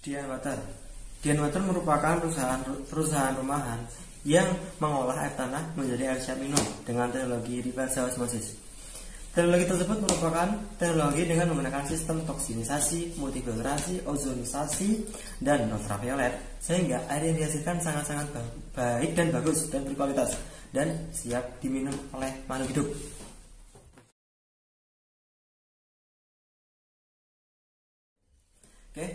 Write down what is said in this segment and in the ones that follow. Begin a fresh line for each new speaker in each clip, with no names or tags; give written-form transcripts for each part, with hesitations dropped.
Dian Water. Dian Water merupakan perusahaan rumahan yang mengolah air tanah menjadi air siap minum dengan teknologi reverse osmosis. Teknologi tersebut merupakan teknologi dengan menggunakan sistem toksinisasi, multifiltrasi, ozonisasi, dan ultraviolet, sehingga air yang dihasilkan sangat-sangat baik dan bagus dan berkualitas dan siap diminum oleh makhluk hidup. Oke,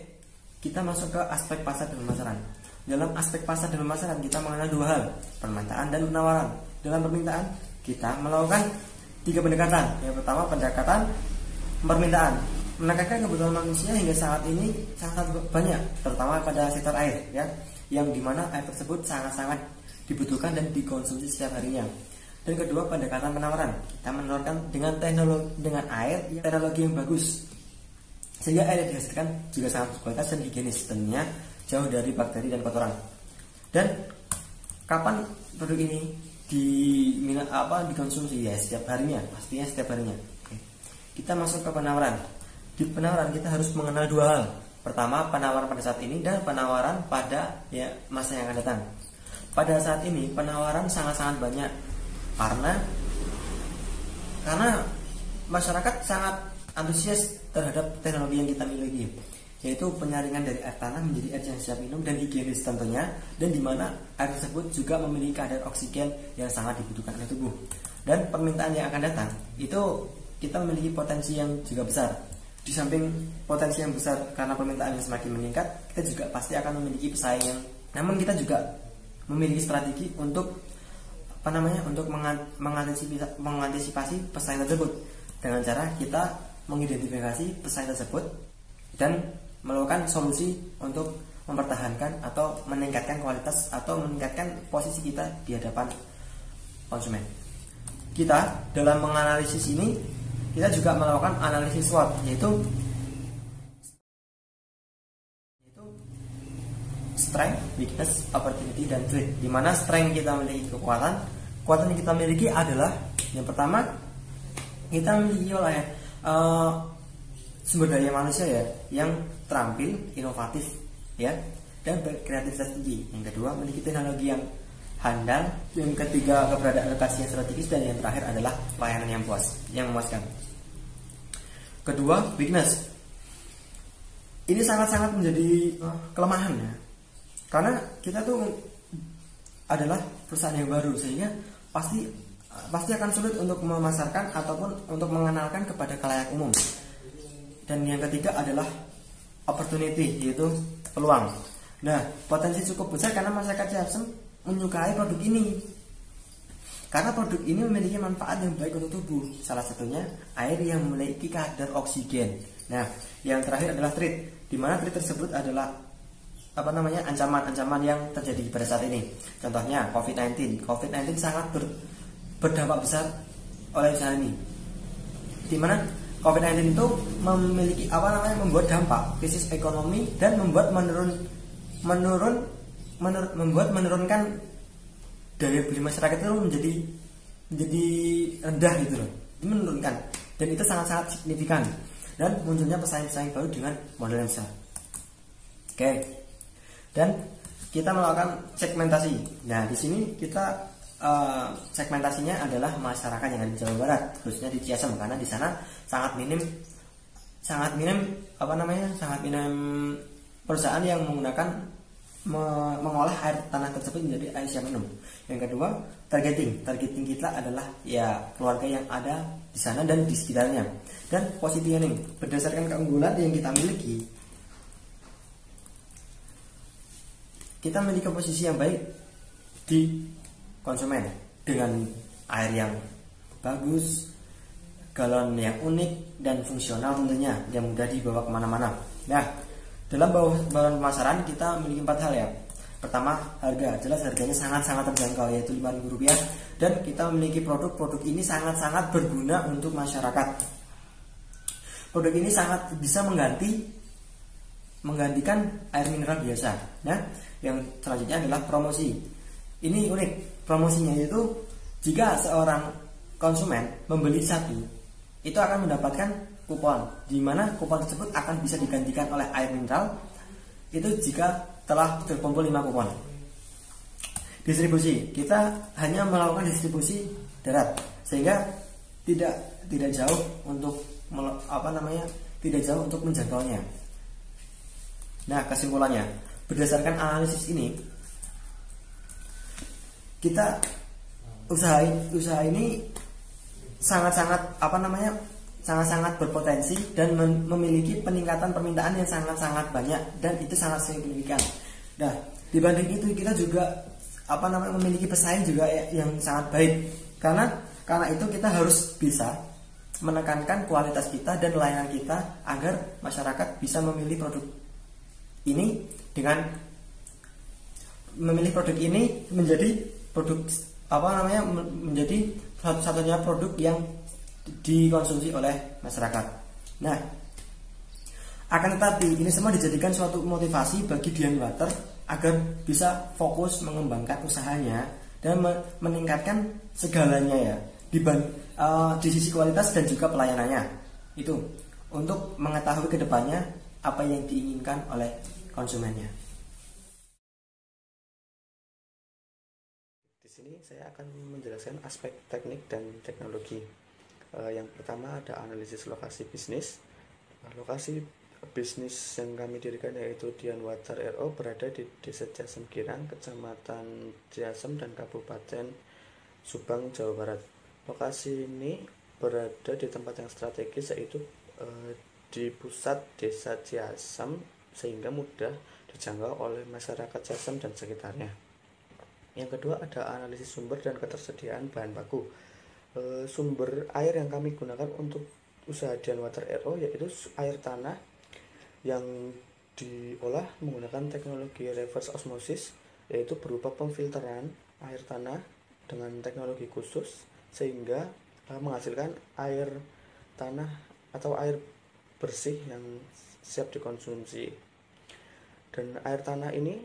kita masuk ke aspek pasar dan pemasaran. Dalam aspek pasar dan pemasaran kita mengenal dua hal, permintaan dan penawaran. Dalam permintaan kita melakukan 3 pendekatan. Yang pertama, pendekatan permintaan, menekankan kebutuhan manusia hingga saat ini sangat banyak, terutama pada sektor air, ya, yang dimana air tersebut sangat-sangat dibutuhkan dan dikonsumsi setiap harinya. Dan kedua, pendekatan penawaran, kita menawarkan dengan teknologi yang bagus, sehingga air yang dihasilkan juga sangat berkualitas dan higienis, tentunya jauh dari bakteri dan kotoran. Dan kapan produk ini dikonsumsi? Ya, setiap harinya, pastinya setiap harinya. Oke. Kita masuk ke penawaran. Di penawaran kita harus mengenal dua hal. Pertama, penawaran pada saat ini dan penawaran pada masa yang akan datang. Pada saat ini penawaran sangat-sangat banyak karena masyarakat sangat antusias terhadap teknologi yang kita miliki, yaitu penyaringan dari air tanah menjadi air yang siap minum dan higienis tentunya, dan dimana air tersebut juga memiliki kadar oksigen yang sangat dibutuhkan oleh tubuh. Dan permintaan yang akan datang itu kita memiliki potensi yang juga besar. Di samping potensi yang besar karena permintaan yang semakin meningkat, kita juga pasti akan memiliki pesaing. Namun kita juga memiliki strategi untuk mengantisipasi pesaing tersebut dengan cara kita mengidentifikasi pesaing tersebut dan melakukan solusi untuk mempertahankan atau meningkatkan kualitas atau meningkatkan posisi kita di hadapan konsumen. Kita dalam menganalisis ini kita juga melakukan analisis SWOT, yaitu strength, weakness, opportunity, dan threat. Di mana strength kita memiliki kekuatan yang kita miliki adalah yang pertama, kita memiliki sumber daya manusia yang terampil, inovatif, dan berkreativitas tinggi. Yang kedua, memiliki teknologi yang handal. Yang ketiga, keberadaan lokasi yang strategis, dan yang terakhir adalah pelayanan yang memuaskan. Kedua, weakness. Ini sangat-sangat menjadi kelemahan, karena kita tuh adalah perusahaan yang baru, sehingga pasti akan sulit untuk memasarkan ataupun untuk mengenalkan kepada khalayak umum. Dan yang ketiga adalah opportunity, yaitu peluang. Nah, potensi cukup besar karena masyarakat Ciasem menyukai produk ini. Karena produk ini memiliki manfaat yang baik untuk tubuh. Salah satunya air yang memiliki kadar oksigen. Nah, yang terakhir adalah threat, di mana threat tersebut adalah ancaman-ancaman yang terjadi pada saat ini. Contohnya COVID-19. COVID-19 sangat berdampak besar oleh usaha ini. Di mana COVID-19 itu memiliki membuat dampak krisis ekonomi dan membuat menurunkan daya beli masyarakat itu menjadi rendah gitu loh. Ini menurunkan, dan itu sangat-sangat signifikan, dan munculnya pesaing-pesaing baru dengan modal yang besar. Oke. Dan kita melakukan segmentasi. Nah, di sini kita segmentasinya adalah masyarakat yang ada di Jawa Barat, khususnya di Ciasem, karena di sana sangat minim perusahaan yang mengolah air tanah tersebut menjadi air siap minum. Yang kedua, targeting kita adalah keluarga yang ada di sana dan di sekitarnya. Dan positioning, berdasarkan keunggulan yang kita miliki, kita memiliki posisi yang baik di konsumen dengan air yang bagus, galon yang unik dan fungsional tentunya, yang mudah dibawa kemana-mana. Nah, dalam bawaan pemasaran kita memiliki 4 hal. Pertama, harga. Jelas harganya sangat-sangat terjangkau, yaitu Rp5.000, dan kita memiliki produk ini sangat-sangat berguna untuk masyarakat. Produk ini sangat bisa menggantikan air mineral biasa. Nah, yang selanjutnya adalah promosi. Ini unik. Promosinya itu jika seorang konsumen membeli satu, itu akan mendapatkan kupon, di mana kupon tersebut akan bisa digantikan oleh air mineral itu jika telah terkumpul 5 kupon. Distribusi, kita hanya melakukan distribusi darat sehingga tidak jauh untuk tidak jauh untuk menjangkaunya. Nah, kesimpulannya, berdasarkan analisis ini, kita usaha ini sangat-sangat berpotensi dan memiliki peningkatan permintaan yang sangat-sangat banyak dan itu sangat signifikan. Nah, dibanding itu kita juga memiliki pesaing juga yang sangat baik. Karena itu kita harus bisa menekankan kualitas kita dan layanan kita agar masyarakat bisa memilih produk ini menjadi produk menjadi satu-satunya produk yang dikonsumsi oleh masyarakat. Nah, akan tetapi ini semua dijadikan suatu motivasi bagi Dian Water agar bisa fokus mengembangkan usahanya dan meningkatkan segalanya ya di sisi kualitas dan juga pelayanannya itu untuk mengetahui kedepannya apa yang diinginkan oleh konsumennya.
Di sini saya akan menjelaskan aspek teknik dan teknologi. Yang pertama ada analisis lokasi bisnis. Lokasi bisnis yang kami dirikan yaitu Dian Water RO berada di Desa Ciasem Girang, Kecamatan Ciasem dan Kabupaten Subang, Jawa Barat. Lokasi ini berada di tempat yang strategis yaitu di pusat Desa Ciasem sehingga mudah dijangkau oleh masyarakat Ciasem dan sekitarnya. Yang kedua ada analisis sumber dan ketersediaan bahan baku. Sumber air yang kami gunakan untuk usaha Dian Water RO yaitu air tanah yang diolah menggunakan teknologi reverse osmosis, yaitu berupa pemfilteran air tanah dengan teknologi khusus sehingga menghasilkan air tanah atau air bersih yang siap dikonsumsi. Dan air tanah ini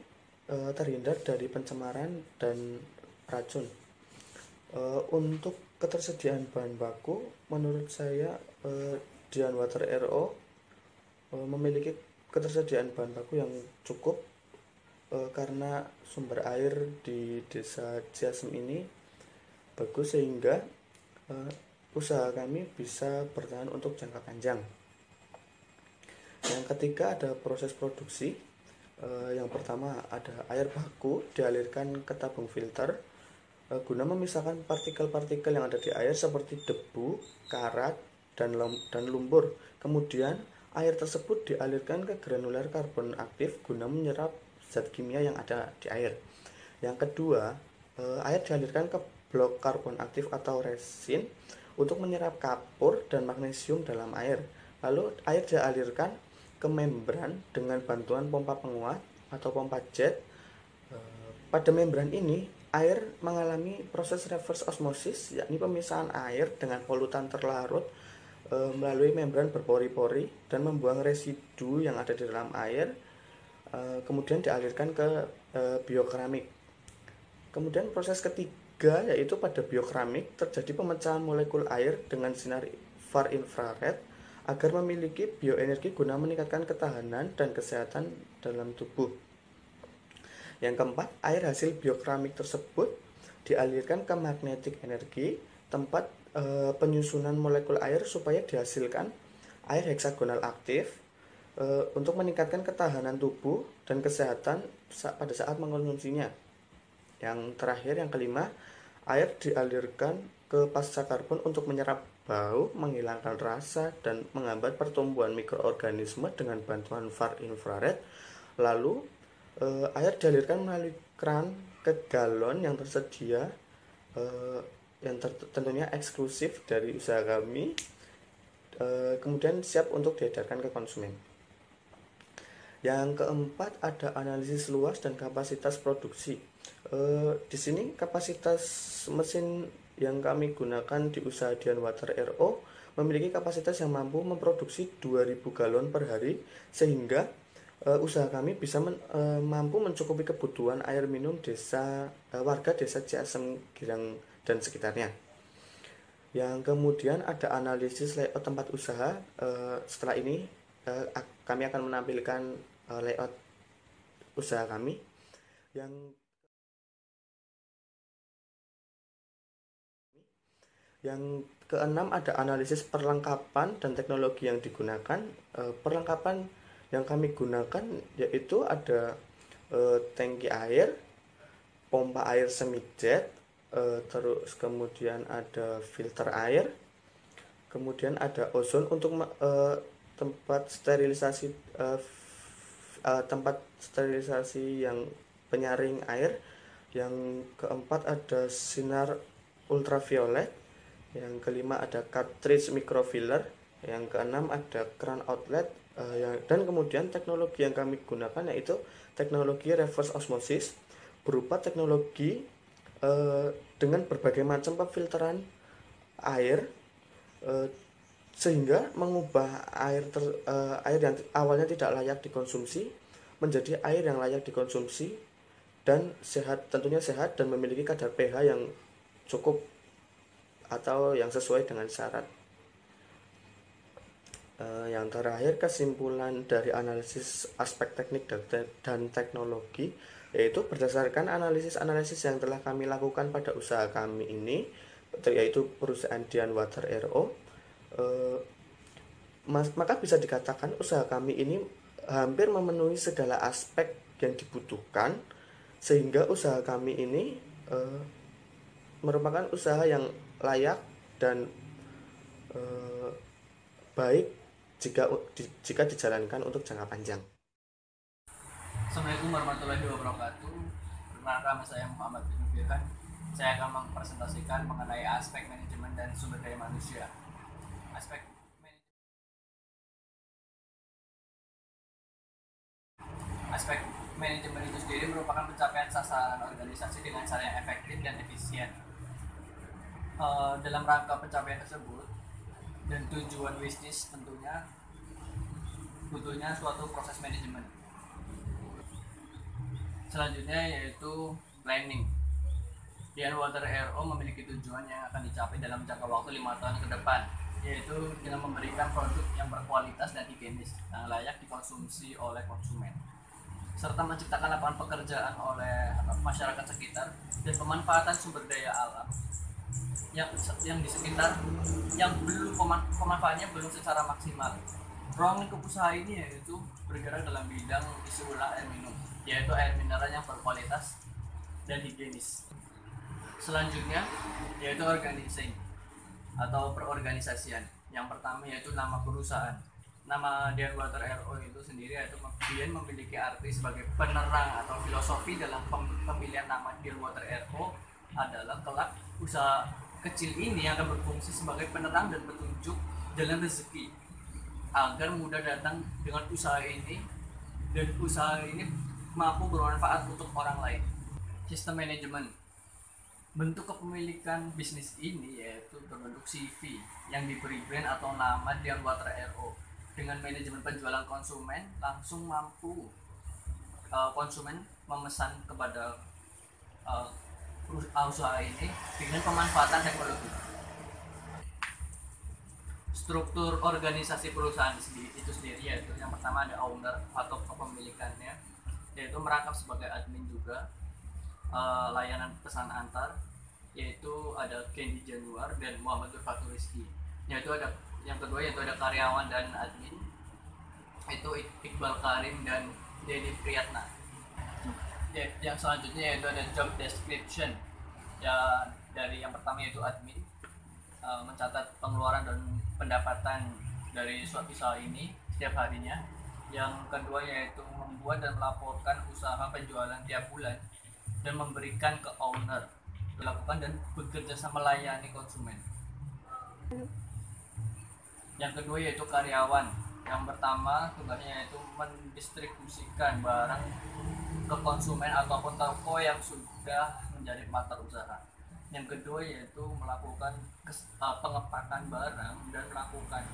terhindar dari pencemaran dan racun. Untuk ketersediaan bahan baku, menurut saya Dian Water RO memiliki ketersediaan bahan baku yang cukup karena sumber air di Desa Ciasem ini bagus sehingga usaha kami bisa bertahan untuk jangka panjang. Yang ketiga ada proses produksi. Yang pertama ada air baku dialirkan ke tabung filter guna memisahkan partikel-partikel yang ada di air seperti debu, karat, dan lumpur. Kemudian air tersebut dialirkan ke granular karbon aktif guna menyerap zat kimia yang ada di air. Yang kedua, air dialirkan ke blok karbon aktif atau resin untuk menyerap kapur dan magnesium dalam air. Lalu air dialirkan ke membran dengan bantuan pompa penguat atau pompa jet. Pada membran ini air mengalami proses reverse osmosis, yakni pemisahan air dengan polutan terlarut melalui membran berpori-pori dan membuang residu yang ada di dalam air, kemudian dialirkan ke biokeramik. Kemudian proses ketiga yaitu pada biokeramik terjadi pemecahan molekul air dengan sinar far infrared agar memiliki bioenergi guna meningkatkan ketahanan dan kesehatan dalam tubuh. Yang keempat, air hasil biokeramik tersebut dialirkan ke magnetic energi, tempat penyusunan molekul air supaya dihasilkan air heksagonal aktif untuk meningkatkan ketahanan tubuh dan kesehatan pada saat mengkonsumsinya. Yang terakhir, yang kelima, air dialirkan ke pasca karbon untuk menyerap bau, menghilangkan rasa, dan menghambat pertumbuhan mikroorganisme dengan bantuan far infrared. Lalu air dialirkan melalui keran ke galon yang tersedia, yang tentunya eksklusif dari usaha kami, kemudian siap untuk diedarkan ke konsumen. Yang keempat ada analisis luas dan kapasitas produksi. Di sini kapasitas mesin yang kami gunakan di usaha Dian Water RO memiliki kapasitas yang mampu memproduksi 2000 galon per hari sehingga usaha kami bisa mampu mencukupi kebutuhan air minum warga Desa Ciasem Girang dan sekitarnya. Yang kemudian ada analisis layout tempat usaha. Setelah ini kami akan menampilkan layout usaha kami. Yang keenam ada analisis perlengkapan dan teknologi yang digunakan. Perlengkapan yang kami gunakan yaitu ada tangki air, pompa air semi jet, terus kemudian ada filter air, kemudian ada ozon untuk tempat sterilisasi yang penyaring air. Yang keempat ada sinar ultraviolet. Yang kelima ada cartridge microfiller. Yang keenam ada keran outlet. Dan kemudian teknologi yang kami gunakan yaitu teknologi reverse osmosis, berupa teknologi dengan berbagai macam pemfilteran air, sehingga mengubah air yang awalnya tidak layak dikonsumsi menjadi air yang layak dikonsumsi dan sehat, tentunya sehat dan memiliki kadar pH yang cukup atau yang sesuai dengan syarat. Yang terakhir, kesimpulan dari analisis aspek teknik dan teknologi yaitu berdasarkan analisis yang telah kami lakukan pada usaha kami ini, yaitu perusahaan Dian Water RO, maka bisa dikatakan usaha kami ini hampir memenuhi segala aspek yang dibutuhkan, sehingga usaha kami ini merupakan usaha yang layak dan baik jika dijalankan untuk jangka panjang.
Assalamualaikum warahmatullahi wabarakatuh. Perkenalkan, saya Muhammad bin Firhan. Saya akan mempresentasikan mengenai aspek manajemen dan sumber daya manusia. Aspek manajemen itu sendiri merupakan pencapaian sasaran organisasi dengan cara yang efektif dan efisien. Dalam rangka pencapaian tersebut dan tujuan bisnis tentunya butuhnya suatu proses manajemen. Selanjutnya yaitu planning. Dian Water RO memiliki tujuan yang akan dicapai dalam jangka waktu 5 tahun ke depan, yaitu dengan memberikan produk yang berkualitas dan higienis yang layak dikonsumsi oleh konsumen, serta menciptakan lapangan pekerjaan oleh masyarakat sekitar dan pemanfaatan sumber daya alam yang di sekitar yang belum pemanfaatannya belum secara maksimal. Ruang lingkup usaha ini yaitu bergerak dalam bidang isi ulang air minum, yaitu air mineral yang berkualitas dan higienis. Selanjutnya yaitu organizing atau perorganisasian. Yang pertama yaitu nama perusahaan. Nama Dian Water RO itu sendiri yaitu Dian memiliki arti sebagai penerang, atau filosofi dalam pemilihan nama Dian Water RO adalah kelak usaha kecil ini akan berfungsi sebagai penerang dan petunjuk jalan rezeki agar mudah datang dengan usaha ini, dan usaha ini mampu bermanfaat untuk orang lain. Sistem manajemen. Bentuk kepemilikan bisnis ini yaitu berbentuk CV yang diberi brand atau nama Dian Water RO. Dengan manajemen penjualan konsumen, langsung mampu konsumen memesan kepada usaha ini dengan pemanfaatan teknologi. Struktur organisasi perusahaan itu sendiri yaitu yang pertama ada owner atau kepemilikannya, yaitu merangkap sebagai admin juga. Layanan pesan antar yaitu ada Candy Januar dan Muhammad Fatur Rizki. Yaitu ada yang kedua yaitu ada karyawan dan admin, itu Iqbal Karim dan Dedi Priyatna. Yang selanjutnya yaitu ada job description ya, dari yang pertama yaitu admin, mencatat pengeluaran dan pendapatan dari suatu usaha ini setiap harinya. Yang kedua yaitu membuat dan melaporkan usaha penjualan tiap bulan dan memberikan ke owner, dilakukan dan bekerja sama melayani konsumen. Yang kedua yaitu karyawan. Yang pertama tugasnya yaitu mendistribusikan barang ke konsumen ataupun toko yang sudah menjadi partner usaha. Yang kedua yaitu melakukan pengepakan barang dan melakukan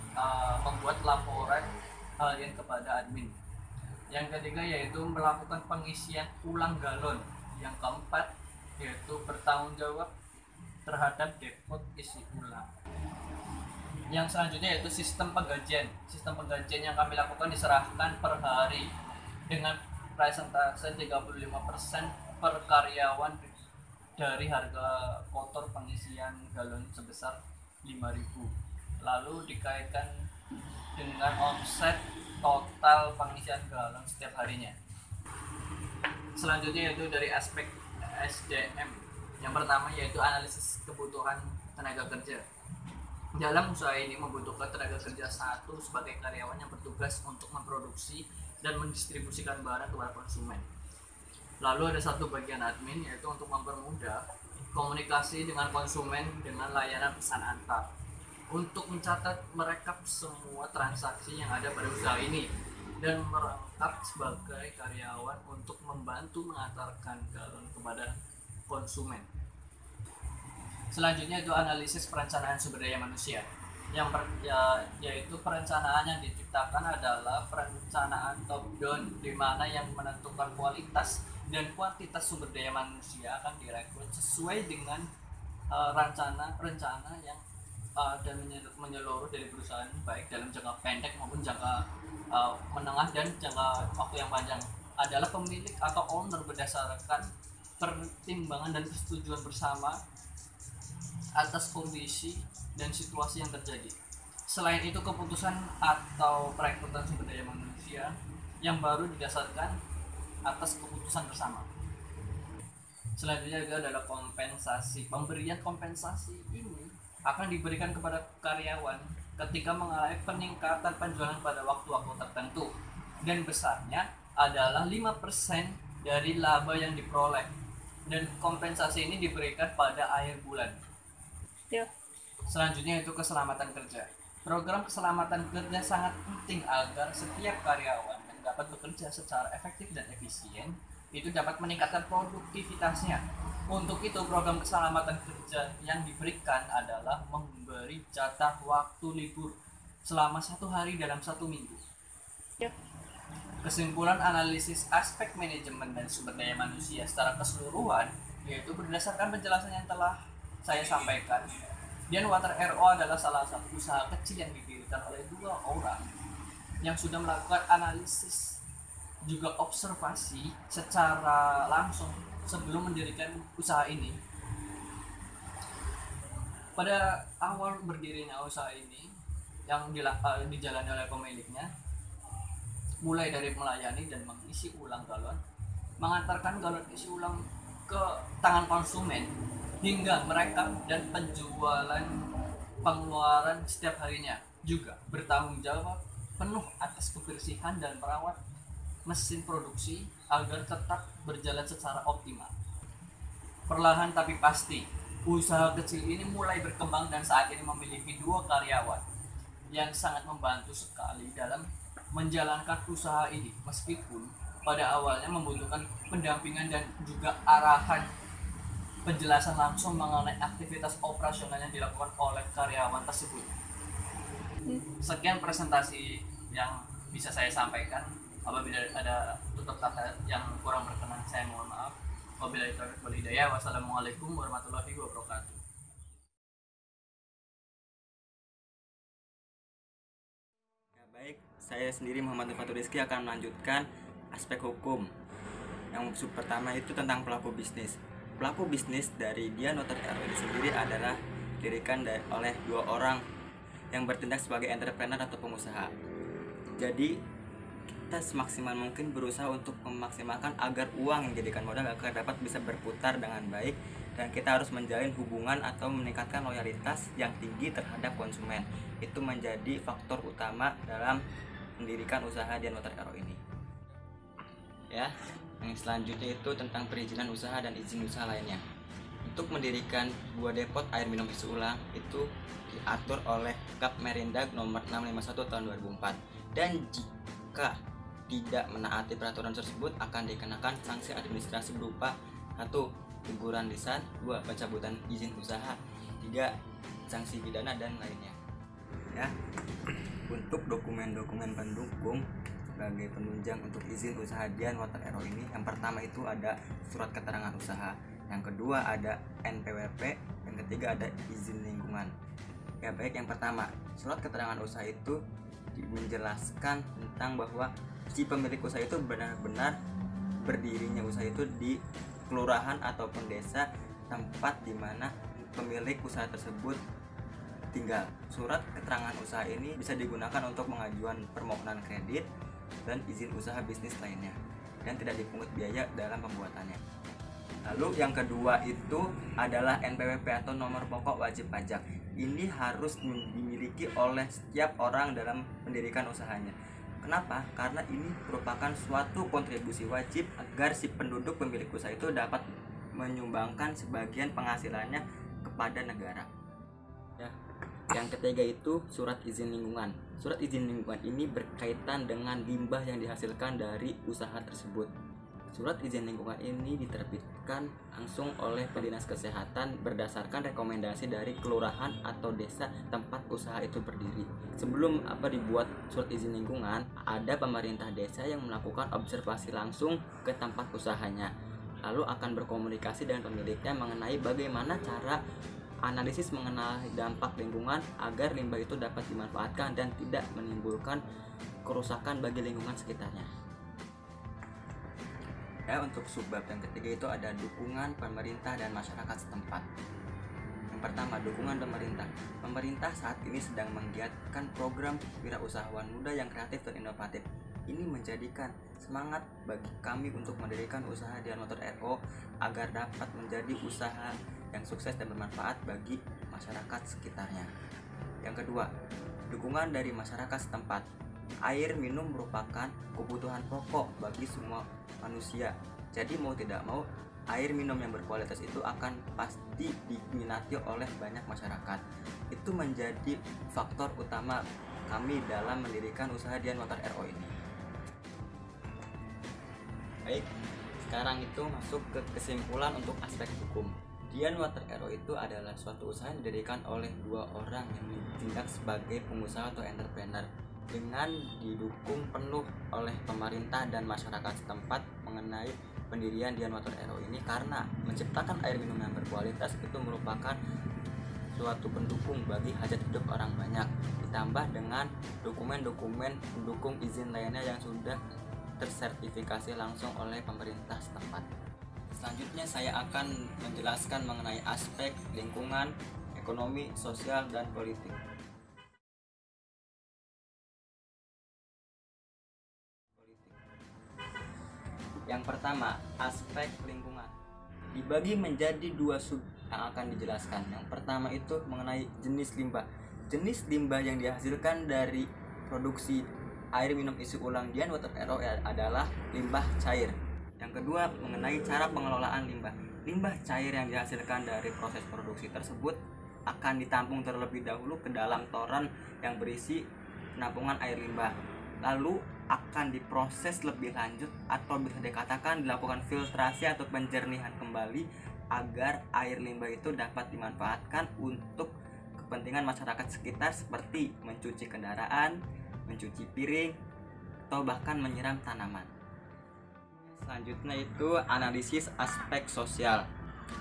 membuat laporan harian kepada admin. Yang ketiga yaitu melakukan pengisian ulang galon. Yang keempat yaitu bertanggung jawab terhadap depot isi ulang. Yang selanjutnya yaitu sistem penggajian. Sistem penggajian yang kami lakukan diserahkan per hari dengan persentase 35% per karyawan dari harga kotor pengisian galon sebesar 5.000. Lalu dikaitkan dengan omset total pengisian galon setiap harinya. Selanjutnya yaitu dari aspek SDM. Yang pertama yaitu analisis kebutuhan tenaga kerja. Dalam usaha ini membutuhkan tenaga kerja satu sebagai karyawan yang bertugas untuk memproduksi dan mendistribusikan barang kepada konsumen. Lalu ada satu bagian admin yaitu untuk mempermudah komunikasi dengan konsumen dengan layanan pesan antar, untuk mencatat merekap semua transaksi yang ada pada usaha ini, dan merangkap sebagai karyawan untuk membantu mengantarkan galon kepada konsumen. Selanjutnya itu analisis perencanaan sumber daya manusia. Yaitu perencanaan yang diciptakan adalah perencanaan top down, di mana yang menentukan kualitas dan kuantitas sumber daya manusia akan direkrut sesuai dengan rencana yang dan menyeluruh dari perusahaan, baik dalam jangka pendek maupun jangka menengah dan jangka waktu yang panjang. Adalah pemilik atau owner berdasarkan pertimbangan dan persetujuan bersama atas kondisi dan situasi yang terjadi. Selain itu, keputusan atau perekrutan sumber daya manusia yang baru didasarkan atas keputusan bersama. Selanjutnya adalah kompensasi. Pemberian kompensasi ini akan diberikan kepada karyawan ketika mengalami peningkatan penjualan pada waktu-waktu tertentu, dan besarnya adalah 5% dari laba yang diperoleh, dan kompensasi ini diberikan pada akhir bulan. Selanjutnya itu keselamatan kerja. Program keselamatan kerja sangat penting agar setiap karyawan yang dapat bekerja secara efektif dan efisien itu dapat meningkatkan produktivitasnya. Untuk itu, program keselamatan kerja yang diberikan adalah memberi jatah waktu libur selama 1 hari dalam 1 minggu. Kesimpulan analisis aspek manajemen dan sumber daya manusia secara keseluruhan yaitu berdasarkan penjelasan yang telah saya sampaikan. Dian Water RO adalah salah satu usaha kecil yang didirikan oleh 2 orang yang sudah melakukan analisis juga observasi secara langsung sebelum mendirikan usaha ini. Pada awal berdirinya usaha ini yang dijalani oleh pemiliknya, mulai dari melayani dan mengisi ulang galon, mengantarkan galon isi ulang ke tangan konsumen, hingga merekam dan penjualan pengeluaran setiap harinya, juga bertanggung jawab penuh atas kebersihan dan merawat mesin produksi agar tetap berjalan secara optimal. Perlahan tapi pasti, usaha kecil ini mulai berkembang dan saat ini memiliki 2 karyawan yang sangat membantu sekali dalam menjalankan usaha ini, meskipun pada awalnya membutuhkan pendampingan dan juga arahan penjelasan langsung mengenai aktivitas operasional yang dilakukan oleh karyawan tersebut. Sekian presentasi yang bisa saya sampaikan. Apabila ada tutur kata yang kurang berkenan, saya mohon maaf. Wabillahi taufiq wal hidayah. Wassalamualaikum warahmatullahi wabarakatuh.
Ya, baik, saya sendiri Muhammad Fatur Rizky akan melanjutkan aspek hukum. Yang pertama itu tentang pelaku bisnis. Pelaku bisnis dari Dian Water RO ini sendiri adalah didirikan oleh 2 orang yang bertindak sebagai entrepreneur atau pengusaha. Jadi kita semaksimal mungkin berusaha untuk memaksimalkan agar uang yang dijadikan modal agar dapat bisa berputar dengan baik, dan kita harus menjalin hubungan atau meningkatkan loyalitas yang tinggi terhadap konsumen. Itu menjadi faktor utama dalam mendirikan usaha Dian Water RO ini. Ya, yang selanjutnya itu tentang perizinan usaha dan izin usaha lainnya. Untuk mendirikan sebuah depot air minum isi ulang itu diatur oleh Kap Merindag nomor 651 tahun 2004, dan jika tidak menaati peraturan tersebut akan dikenakan sanksi administrasi berupa 1. Teguran lisan, 2. Pencabutan izin usaha, 3. Sanksi pidana dan lainnya. Ya. Untuk dokumen-dokumen pendukung sebagai penunjang untuk izin usaha Dian Water RO ini, yang pertama itu ada surat keterangan usaha, yang kedua ada NPWP, yang ketiga ada izin lingkungan. Ya, baik, yang pertama, surat keterangan usaha itu menjelaskan tentang bahwa si pemilik usaha itu benar-benar berdirinya usaha itu di kelurahan ataupun desa tempat di mana pemilik usaha tersebut tinggal. Surat keterangan usaha ini bisa digunakan untuk mengajukan permohonan kredit dan izin usaha bisnis lainnya dan tidak dipungut biaya dalam pembuatannya. Lalu yang kedua itu adalah NPWP atau nomor pokok wajib pajak. Ini harus dimiliki oleh setiap orang dalam mendirikan usahanya. Kenapa? Karena ini merupakan suatu kontribusi wajib agar si penduduk pemilik usaha itu dapat menyumbangkan sebagian penghasilannya kepada negara. Ya. Yang ketiga itu surat izin lingkungan. Surat izin lingkungan ini berkaitan dengan limbah yang dihasilkan dari usaha tersebut. Surat izin lingkungan ini diterbitkan langsung oleh Dinas Kesehatan berdasarkan rekomendasi dari kelurahan atau desa tempat usaha itu berdiri. Sebelum dibuat surat izin lingkungan, ada pemerintah desa yang melakukan observasi langsung ke tempat usahanya. Lalu akan berkomunikasi dengan pemiliknya mengenai bagaimana cara analisis mengenai dampak lingkungan agar limbah itu dapat dimanfaatkan dan tidak menimbulkan kerusakan bagi lingkungan sekitarnya. Ya, untuk subbab yang ketiga itu ada dukungan pemerintah dan masyarakat setempat. Yang pertama, dukungan pemerintah. Pemerintah saat ini sedang menggiatkan program wirausahawan muda yang kreatif dan inovatif. Ini menjadikan semangat bagi kami untuk mendirikan usaha Dian Water RO agar dapat menjadi usaha yang sukses dan bermanfaat bagi masyarakat sekitarnya. Yang kedua, dukungan dari masyarakat setempat. Air minum merupakan kebutuhan pokok bagi semua manusia. Jadi mau tidak mau, air minum yang berkualitas itu akan pasti diminati oleh banyak masyarakat. Itu menjadi faktor utama kami dalam mendirikan usaha Dian Water RO ini. Baik, sekarang itu masuk ke kesimpulan untuk aspek hukum. Dian Water RO itu adalah suatu usaha yang didirikan oleh dua orang yang ditindak sebagai pengusaha atau entrepreneur dengan didukung penuh oleh pemerintah dan masyarakat setempat mengenai pendirian Dian Water RO ini, karena menciptakan air minum yang berkualitas itu merupakan suatu pendukung bagi hajat hidup orang banyak, ditambah dengan dokumen-dokumen pendukung izin lainnya yang sudah tersertifikasi langsung oleh pemerintah setempat. Selanjutnya saya akan menjelaskan mengenai aspek lingkungan, ekonomi, sosial, dan politik. Yang pertama, aspek lingkungan dibagi menjadi dua sub yang akan dijelaskan. Yang pertama itu mengenai jenis limbah. Jenis limbah yang dihasilkan dari produksi air minum isi ulang Dian Water RO adalah limbah cair. Yang kedua, mengenai cara pengelolaan limbah. Limbah cair yang dihasilkan dari proses produksi tersebut akan ditampung terlebih dahulu ke dalam toren yang berisi penampungan air limbah. Lalu akan diproses lebih lanjut atau bisa dikatakan dilakukan filtrasi atau penjernihan kembali agar air limbah itu dapat dimanfaatkan untuk kepentingan masyarakat sekitar seperti mencuci kendaraan, mencuci piring, atau bahkan menyiram tanaman. Selanjutnya itu analisis aspek sosial.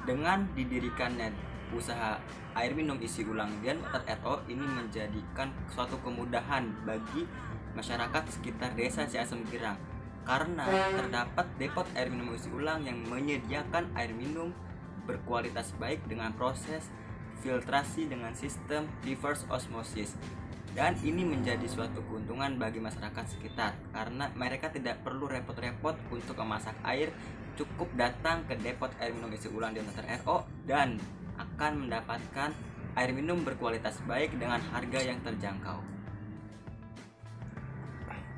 Dengan didirikannya usaha air minum isi ulang Dian Water RO ini menjadikan suatu kemudahan bagi masyarakat sekitar desa Ciasem Girang, karena terdapat depot air minum isi ulang yang menyediakan air minum berkualitas baik dengan proses filtrasi dengan sistem reverse osmosis. Dan ini menjadi suatu keuntungan bagi masyarakat sekitar karena mereka tidak perlu repot-repot untuk memasak air, cukup datang ke depot air minum isi ulang Dian Water RO dan akan mendapatkan air minum berkualitas baik dengan harga yang terjangkau.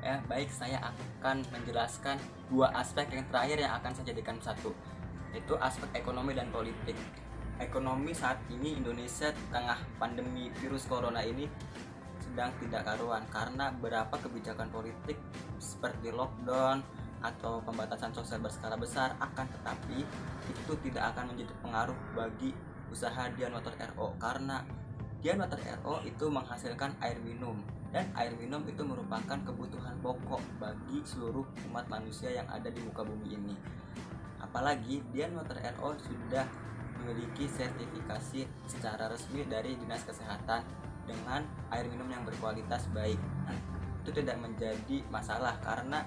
Ya, baik, saya akan menjelaskan dua aspek yang terakhir yang akan saya jadikan satu, yaitu aspek ekonomi dan politik. Ekonomi saat ini Indonesia tengah pandemi virus corona ini sedang tidak karuan karena beberapa kebijakan politik seperti lockdown atau pembatasan sosial berskala besar, akan tetapi itu tidak akan menjadi pengaruh bagi usaha Dian Water RO karena Dian Water RO itu menghasilkan air minum, dan air minum itu merupakan kebutuhan pokok bagi seluruh umat manusia yang ada di muka bumi ini. Apalagi Dian Water RO sudah memiliki sertifikasi secara resmi dari Dinas Kesehatan dengan air minum yang berkualitas baik. Itu tidak menjadi masalah karena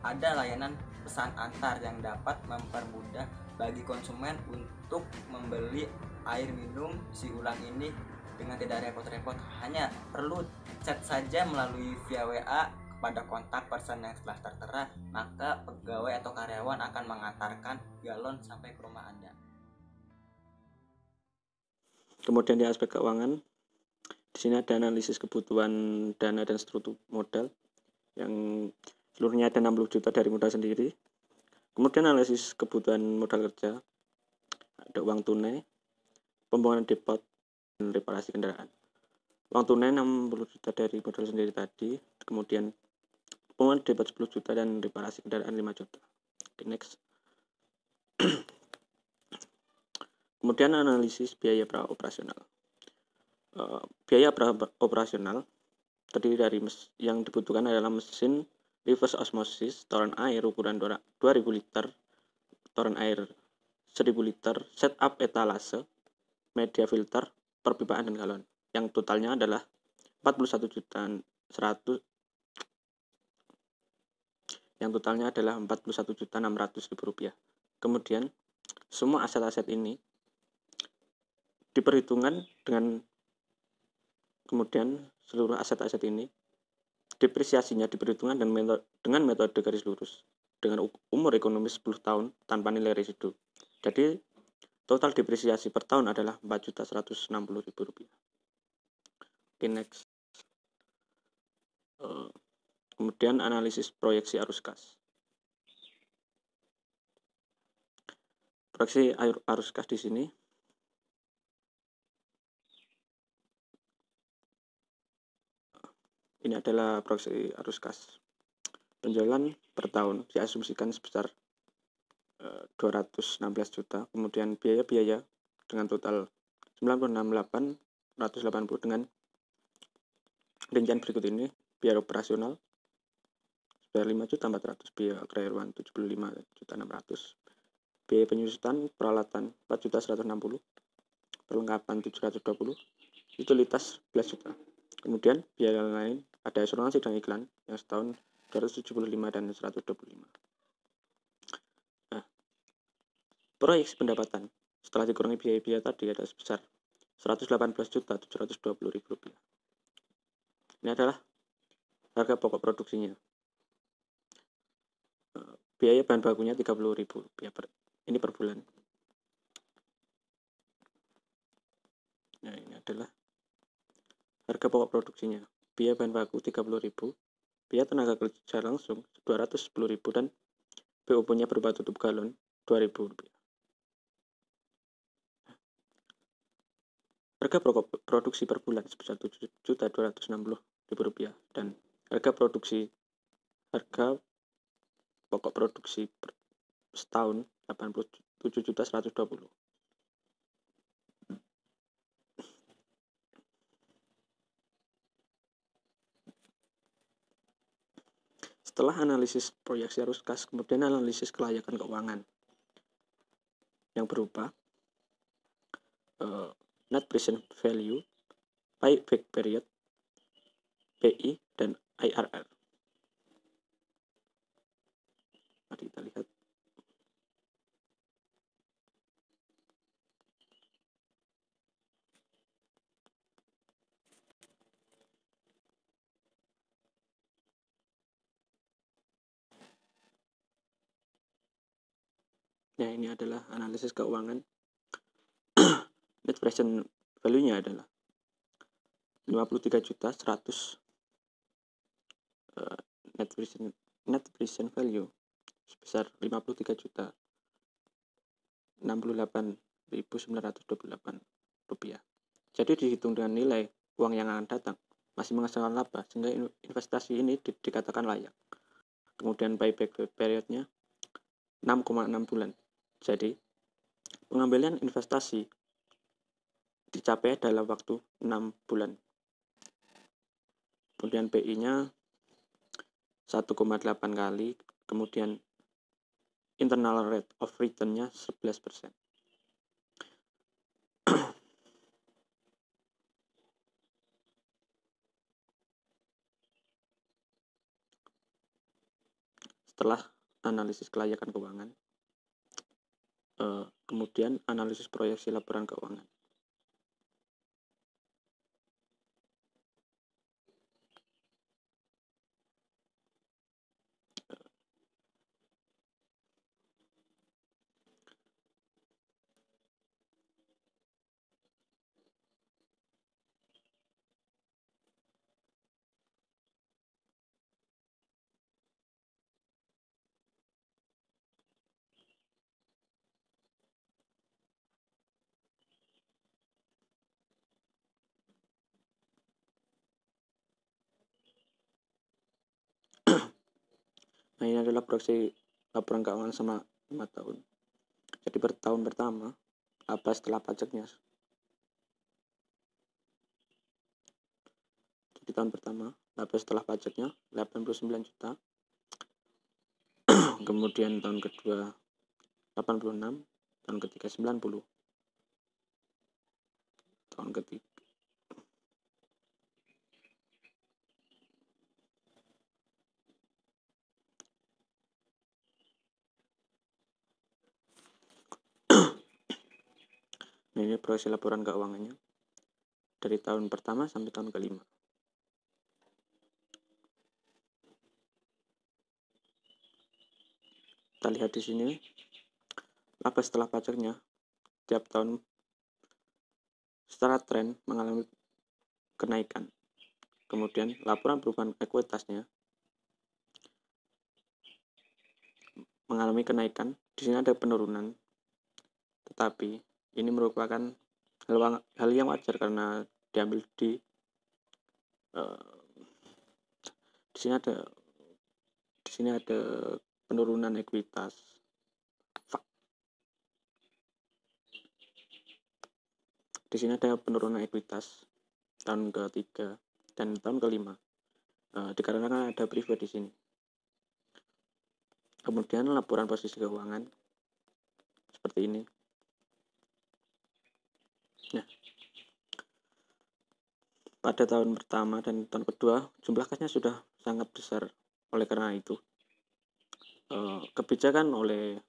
ada layanan pesan antar yang dapat mempermudah bagi konsumen untuk membeli air minum isi ulang ini dengan tidak repot-repot. Hanya perlu chat saja melalui via WA kepada kontak person yang telah tertera, maka pegawai atau karyawan akan mengantarkan galon sampai ke rumah Anda.
Kemudian di aspek keuangan, di sini ada analisis kebutuhan dana dan struktur modal yang seluruhnya ada 60 juta dari modal sendiri. Kemudian analisis kebutuhan modal kerja, ada uang tunai, pembangunan depot, dan reparasi kendaraan. Uang tunai 60 juta dari modal sendiri tadi, kemudian pembangunan depot 10 juta dan reparasi kendaraan 5 juta. Oke, next. Kemudian analisis biaya operasional. Biaya operasional terdiri dari yang dibutuhkan adalah mesin reverse osmosis, toren air ukuran 2000 liter, toren air 1000 liter, setup etalase, media filter, perpipaan dan galon. Yang totalnya adalah 41.100.000 rupiah. Kemudian semua aset-aset ini diperhitungkan kemudian seluruh aset-aset ini depresiasinya diperhitungkan dengan metode garis lurus dengan umur ekonomis 10 tahun tanpa nilai residu. Jadi total depresiasi per tahun adalah 4.160.000 rupiah. Oke, next. Kemudian analisis proyeksi arus kas. Proyeksi arus kas di sini ini adalah proyeksi arus kas. Penjualan per tahun diasumsikan sebesar 216 juta. Kemudian biaya-biaya dengan total 96.880 dengan rincian berikut ini. Biaya operasional sebesar 5.400.000, biaya karyawan 75.600.000, biaya penyusutan peralatan 4.160.000, perlengkapan 720, utilitas 11 juta. Kemudian biaya lain ada asuransi dan iklan yang setahun 275 dan 125. Nah, proyeksi pendapatan setelah dikurangi biaya-biaya tadi ada sebesar 118.720.000 rupiah. Ini adalah harga pokok produksinya. Biaya bahan bakunya 30.000 rupiah ini per bulan. Nah, ini adalah harga pokok produksinya. Biaya bahan baku 30.000, biaya tenaga kerja langsung 210.000 dan BOP-nya berupa tutup galon 2.000 rupiah. Harga pokok produksi per bulan sebesar 7.260.000 rupiah dan harga pokok produksi per setahun 87.120. Setelah analisis proyeksi arus kas, kemudian analisis kelayakan keuangan yang berupa net present value, payback period, PI, dan IRR. Mari kita lihat. Nah, ini adalah analisis keuangan. Net present value-nya adalah 53.100. Net present value sebesar 53.068.928 rupiah. Jadi dihitung dengan nilai uang yang akan datang masih menghasilkan laba sehingga investasi ini dikatakan layak. Kemudian payback periodnya 6,6 bulan. Jadi pengambilan investasi dicapai dalam waktu 6 bulan. Kemudian PI-nya 1,8 kali, kemudian internal rate of return-nya 11%. Setelah analisis kelayakan keuangan, kemudian analisis proyeksi laporan keuangan. Nah, ini adalah proyeksi laporan keuangan selama 5 tahun. Jadi per tahun pertama, laba setelah pajaknya. Jadi tahun pertama, laba setelah pajaknya 89 juta. Kemudian tahun kedua 86, tahun ketiga 90. Tahun ketiga Nah, ini proyeksi laporan keuangannya dari tahun pertama sampai tahun kelima. Kita lihat di sini, laba setelah pajaknya tiap tahun secara tren mengalami kenaikan. Kemudian laporan perubahan ekuitasnya mengalami kenaikan. Di sini ada penurunan, tetapi ini merupakan hal yang wajar karena diambil di sini ada penurunan ekuitas. Di sini ada penurunan ekuitas tahun ketiga dan tahun kelima. Dikarenakan ada privilege di sini. Kemudian laporan posisi keuangan seperti ini. Nah, pada tahun pertama dan tahun kedua jumlah kasnya sudah sangat besar. Oleh karena itu, kebijakan oleh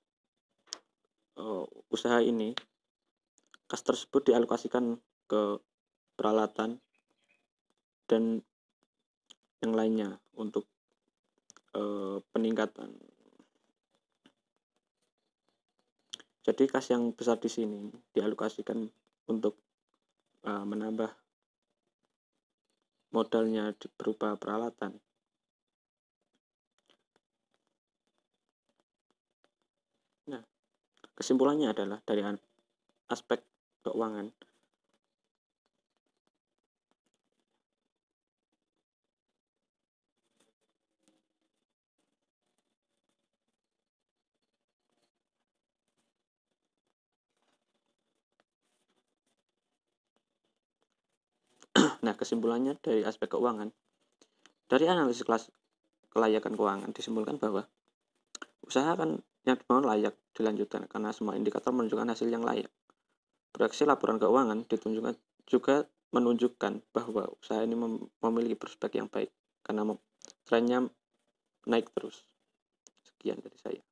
usaha ini, kas tersebut dialokasikan ke peralatan dan yang lainnya untuk peningkatan. Jadi kas yang besar di sini dialokasikan untuk menambah modalnya berupa peralatan. Nah, kesimpulannya adalah dari aspek keuangan, nah kesimpulannya dari aspek keuangan, dari analisis kelayakan keuangan disimpulkan bahwa usaha yang dibangun layak dilanjutkan karena semua indikator menunjukkan hasil yang layak. Proyeksi laporan keuangan ditunjukkan juga menunjukkan bahwa usaha ini memiliki prospek yang baik karena trennya naik terus. Sekian dari saya.